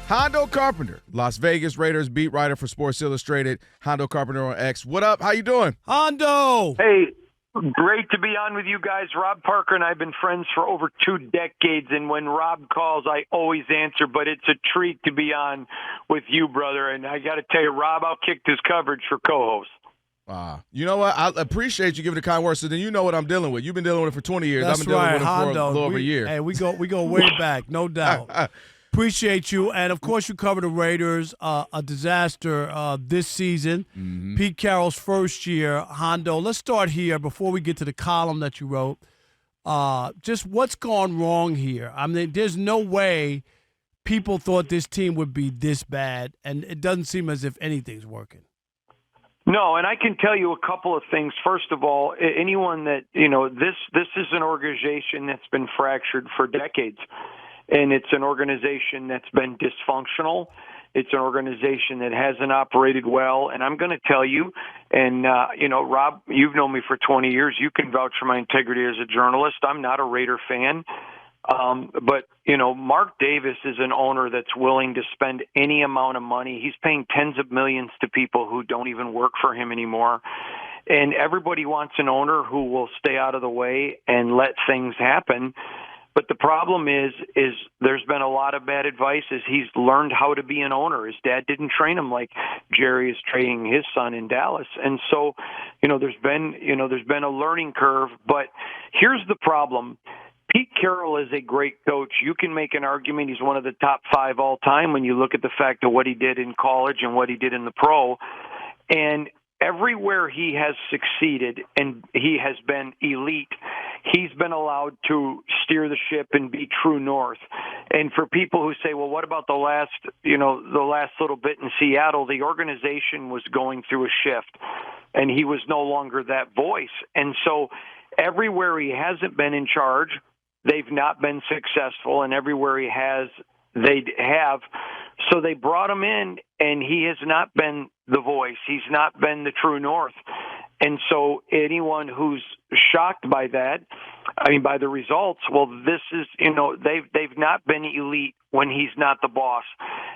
Hondo Carpenter, Las Vegas Raiders beat writer for Sports Illustrated. Hondo Carpenter on X. What up? How you doing? Hondo! Hey, great to be on with you guys. Rob Parker and I have been friends for over 2 decades, and when Rob calls, I always answer, but it's a treat to be on with you, brother. And I got to tell you, Rob outkicked his coverage for co-host. You know what? I appreciate you giving the kind words. So then you know what I'm dealing with. You've been dealing with it for 20 years. That's I've been dealing with it Hondo. for a little over a year. Hey, we go way back, no doubt. Appreciate you. And, of course, you cover the Raiders, a disaster this season. Mm-hmm. Pete Carroll's first year. Hondo, let's start here before we get to the column that you wrote. Just what's gone wrong here? I mean, there's no way people thought this team would be this bad, and it doesn't seem as if anything's working. No, and I can tell you a couple of things. First of all, anyone that, this is an organization that's been fractured for decades. And it's an organization that's been dysfunctional. It's an organization that hasn't operated well. And I'm going to tell you, and, Rob, you've known me for 20 years. You can vouch for my integrity as a journalist. I'm not a Raider fan. But Mark Davis is an owner that's willing to spend any amount of money. He's paying tens of millions to people who don't even work for him anymore. And everybody wants an owner who will stay out of the way and let things happen. But the problem is there's been a lot of bad advice as he's learned how to be an owner. His dad didn't train him like Jerry is training his son in Dallas. And so, there's been a learning curve. But here's the problem. Pete Carroll is a great coach. You can make an argument he's one of the top 5 all time when you look at the fact of what he did in college and what he did in the pro. And everywhere he has succeeded and he has been elite, he's been allowed to steer the ship and be true north. And for people who say, well, what about the last little bit in Seattle, the organization was going through a shift and he was no longer that voice. And so everywhere he hasn't been in charge, they've not been successful, and everywhere he has, they have. So they brought him in, and he has not been the voice. He's not been the true north. And so anyone who's shocked by that, by the results, well, this is, they've not been elite when he's not the boss.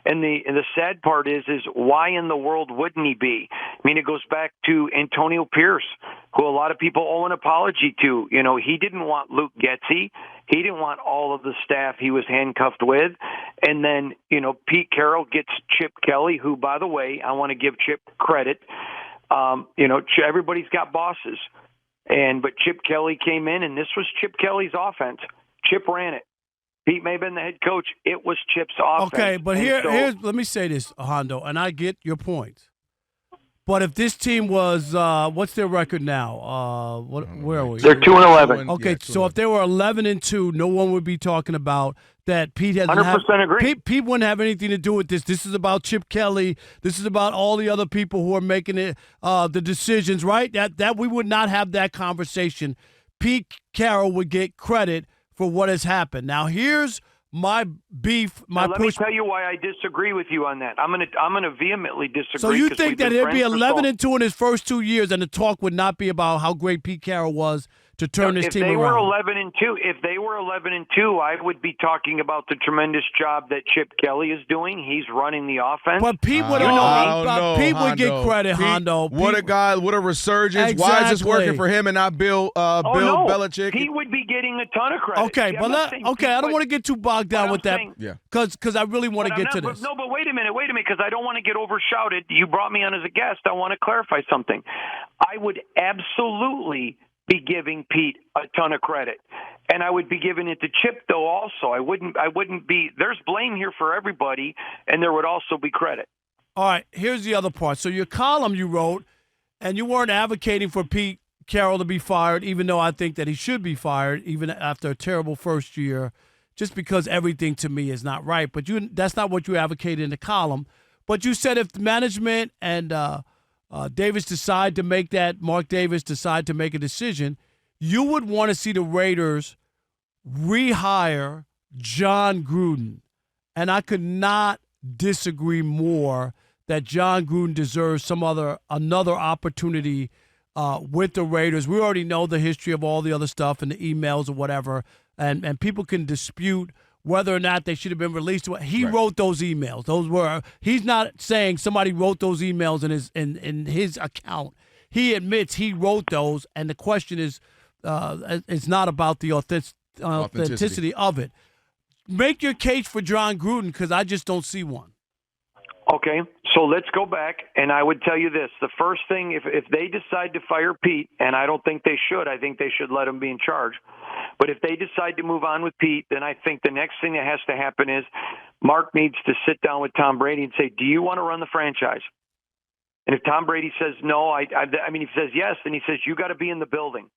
And the sad part is why in the world wouldn't he be? It goes back to Antonio Pierce, who a lot of people owe an apology to. He didn't want Luke Getsy. He didn't want all of the staff he was handcuffed with. And then, Pete Carroll gets Chip Kelly, who, by the way, I want to give Chip credit. Everybody's got bosses. But Chip Kelly came in, and this was Chip Kelly's offense. Chip ran it. Pete may have been the head coach. It was Chip's offense. Okay, but here's let me say this, Hondo, and I get your point. But if this team was, what's their record now? Where are we? They're 2-11. Okay, so if they were 11-2, no one would be talking about that. Pete has 100% agree. Pete wouldn't have anything to do with this. This is about Chip Kelly. This is about all the other people who are making it, the decisions, right? That we would not have that conversation. Pete Carroll would get credit for what has happened. Now, here's my beef, let me tell you why I disagree with you on that. I'm gonna vehemently disagree. So you think that it'd be 11-2 in his first 2 years, and the talk would not be about how great Pete Carroll was to turn this team around? If they were 11-2, I would be talking about the tremendous job that Chip Kelly is doing. He's running the offense. But Pete would would get credit, Hondo. What a guy! What a resurgence! Exactly. Why is this working for him and not Bill Belichick? He would be getting a ton of credit. Okay, I don't want to get too bogged down with that. Because I really want to get to this. No, but wait a minute, because I don't want to get overshouted. You brought me on as a guest. I want to clarify something. I would absolutely be giving Pete a ton of credit, and I would be giving it to Chip though also. I wouldn't be. There's blame here for everybody, and there would also be credit. All right, here's the other part. So your column you wrote, and you weren't advocating for Pete Carroll to be fired, even though I think that he should be fired, even after a terrible first year, just because everything to me is not right. But that's not what you advocated in the column. But you said if the management and Davis decide to make that, Mark Davis decide to make a decision, you would want to see the Raiders rehire Jon Gruden. And I could not disagree more that Jon Gruden deserves another opportunity with the Raiders. We already know the history of all the other stuff and the emails or whatever, and people can dispute whether or not they should have been released. He Right. wrote those emails. He's not saying somebody wrote those emails in his account. He admits he wrote those, and the question is, it's not about the authenticity of it. Make your case for Jon Gruden, because I just don't see one. Okay, so let's go back, and I would tell you this. The first thing, if they decide to fire Pete, and I don't think they should, I think they should let him be in charge. But if they decide to move on with Pete, then I think the next thing that has to happen is Mark needs to sit down with Tom Brady and say, do you want to run the franchise? And if Tom Brady says no, I mean, if he says yes, then he says, you got to be in the building.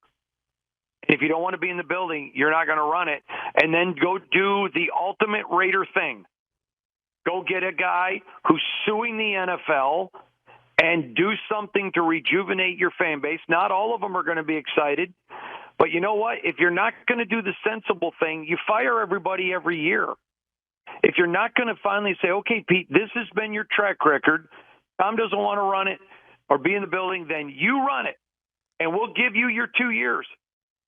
If you don't want to be in the building, you're not going to run it. And then go do the ultimate Raider thing. Go get a guy who's suing the NFL and do something to rejuvenate your fan base. Not all of them are going to be excited. But you know what? If you're not going to do the sensible thing, you fire everybody every year. If you're not going to finally say, okay, Pete, this has been your track record. Tom doesn't want to run it or be in the building, then you run it. And we'll give you your 2 years.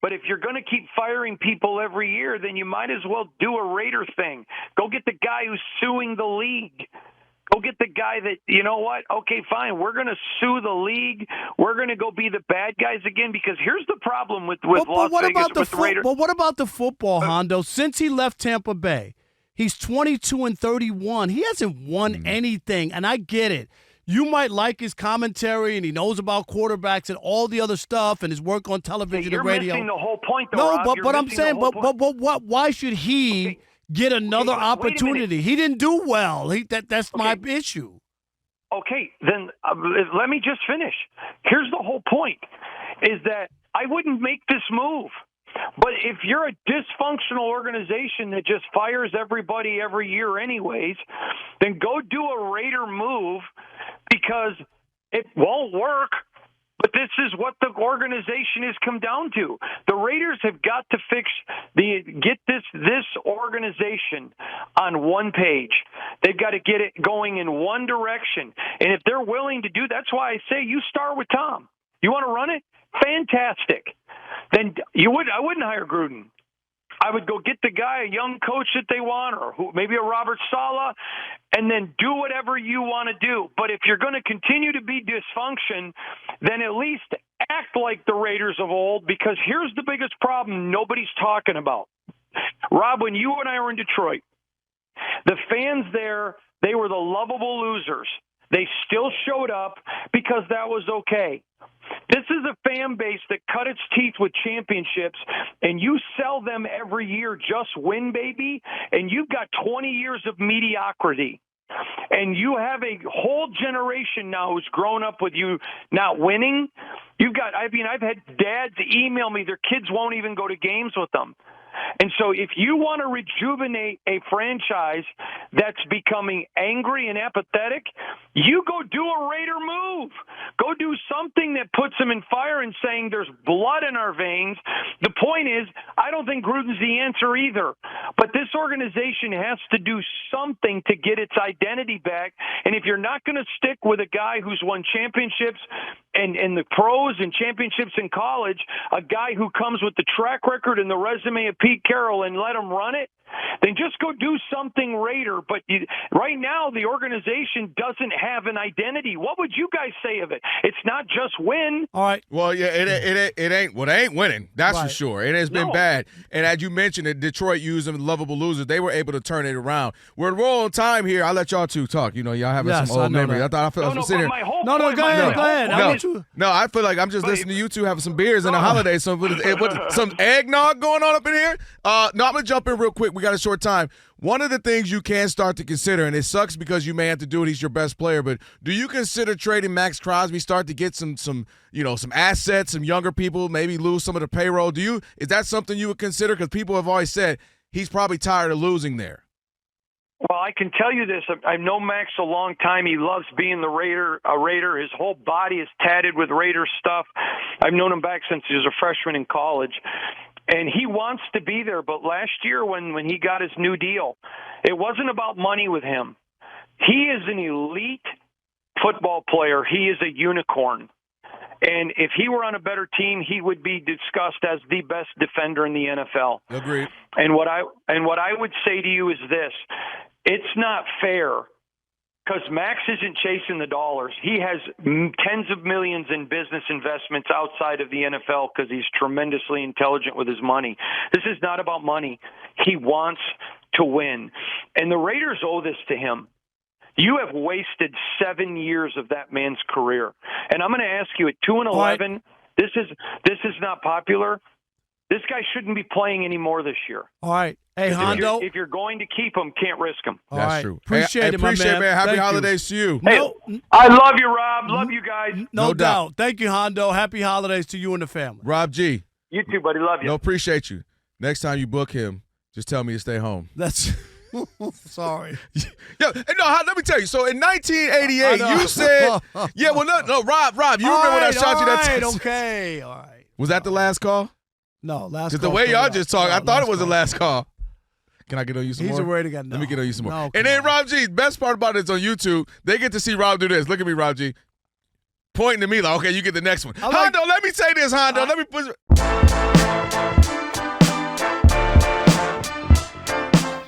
But if you're going to keep firing people every year, then you might as well do a Raider thing. Go get the guy who's suing the league. Go get the guy that, you know what, okay, fine, we're going to sue the league. We're going to go be the bad guys again, because here's the problem with Las Vegas with the Raiders. But what about the football, Hondo? Since he left Tampa Bay, he's 22-31. He hasn't won anything, and I get it. You might like his commentary, and he knows about quarterbacks and all the other stuff, and his work on television and radio. You're missing the whole point, though. No, but I'm saying, but why should he get another opportunity? He didn't do well. That's my issue. Okay, then let me just finish. Here's the whole point: is that I wouldn't make this move. But if you're a dysfunctional organization that just fires everybody every year anyways, then go do a Raider move, because it won't work. But this is what the organization has come down to. The Raiders have got to get this organization on one page. They've got to get it going in one direction. And if they're willing to do, that's why I say you start with Tom. You want to run it? Fantastic. Then I wouldn't hire Gruden. I would go get the guy, a young coach that they want, or maybe a Robert Saleh, and then do whatever you want to do. But if you're going to continue to be dysfunction, then at least act like the Raiders of old, because here's the biggest problem nobody's talking about. Rob, when you and I were in Detroit, the fans there, they were the lovable losers. They still showed up because that was okay. This is a fan base that cut its teeth with championships, and you sell them every year, just win, baby, and you've got 20 years of mediocrity. And you have a whole generation now who's grown up with you not winning. I've had dads email me, their kids won't even go to games with them. And so if you want to rejuvenate a franchise that's becoming angry and apathetic, you go do a Raider move. Go do something that puts them in fire and saying there's blood in our veins. The point is, I don't think Gruden's the answer either. But this organization has to do something to get its identity back. And if you're not going to stick with a guy who's won championships and the pros and championships in college, a guy who comes with the track record and the resume of Pete Carroll, and let him run it, then just go do something Raider. But right now, the organization doesn't have an identity. What would you guys say of it? It's not just win. All right. Well, yeah, it ain't. Well, they ain't winning. That's for sure. It has been bad. And as you mentioned, that Detroit used them lovable losers. They were able to turn it around. We're rolling time here. I'll let y'all two talk. You know, y'all having some old memories. I thought I was sitting here. No, go ahead. No, I feel like I'm just listening to you two having some beers in the holiday. So with some eggnog going on up in here. No, I'm gonna jump in real quick. We got a short time. One of the things you can start to consider, and it sucks because you may have to do it, he's your best player, but do you consider trading Maxx Crosby, start to get some assets, some younger people, maybe lose some of the payroll? Is that something you would consider? Because people have always said he's probably tired of losing there. Well, I can tell you this. I've known Max a long time. He loves being a Raider. His whole body is tatted with Raider stuff. I've known him back since he was a freshman in college. And he wants to be there, but last year when he got his new deal, it wasn't about money with him. He is an elite football player. He is a unicorn. And if he were on a better team, he would be discussed as the best defender in the NFL. Agreed. And what I would say to you is this: it's not fair because Max isn't chasing the dollars. He has tens of millions in business investments outside of the NFL because he's tremendously intelligent with his money. This is not about money. He wants to win, and the Raiders owe this to him. You have wasted 7 years of that man's career. And I'm going to ask you, at 2-11, this is not popular. This guy shouldn't be playing anymore this year. All right. Hey, Hondo. If you're going to keep him, can't risk him. That's true. Appreciate it, my man. Happy Thank holidays to you. Hey, I love you, Rob. Love you guys. No doubt. Thank you, Hondo. Happy holidays to you and the family. Rob G. You too, buddy. Love you. No, appreciate you. Next time you book him, just tell me to stay home. That's sorry. Yo, let me tell you. So in 1988, you said, yeah, well, no, Rob, you remember when I shot you that text? Okay, all right. Was that the last call? No, last call. Because the way y'all just talk, I thought it was the last call. Can I get on you some more? He's already got no. Let me get on you some more. No, and then Rob G, best part about it is on YouTube, they get to see Rob do this. Look at me, Rob G. Pointing to me like, okay, you get the next one. Hondo, let me say this, Hondo. Let me put.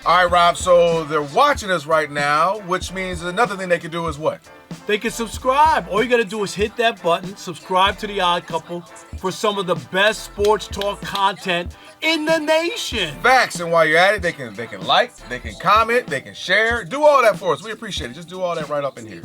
All right, Rob, so they're watching us right now, which means another thing they can do is what? They can subscribe. All you got to do is hit that button, subscribe to The Odd Couple for some of the best sports talk content in the nation. Facts, and while you're at it, they can like, they can comment, they can share. Do all that for us. We appreciate it. Just do all that right up in here.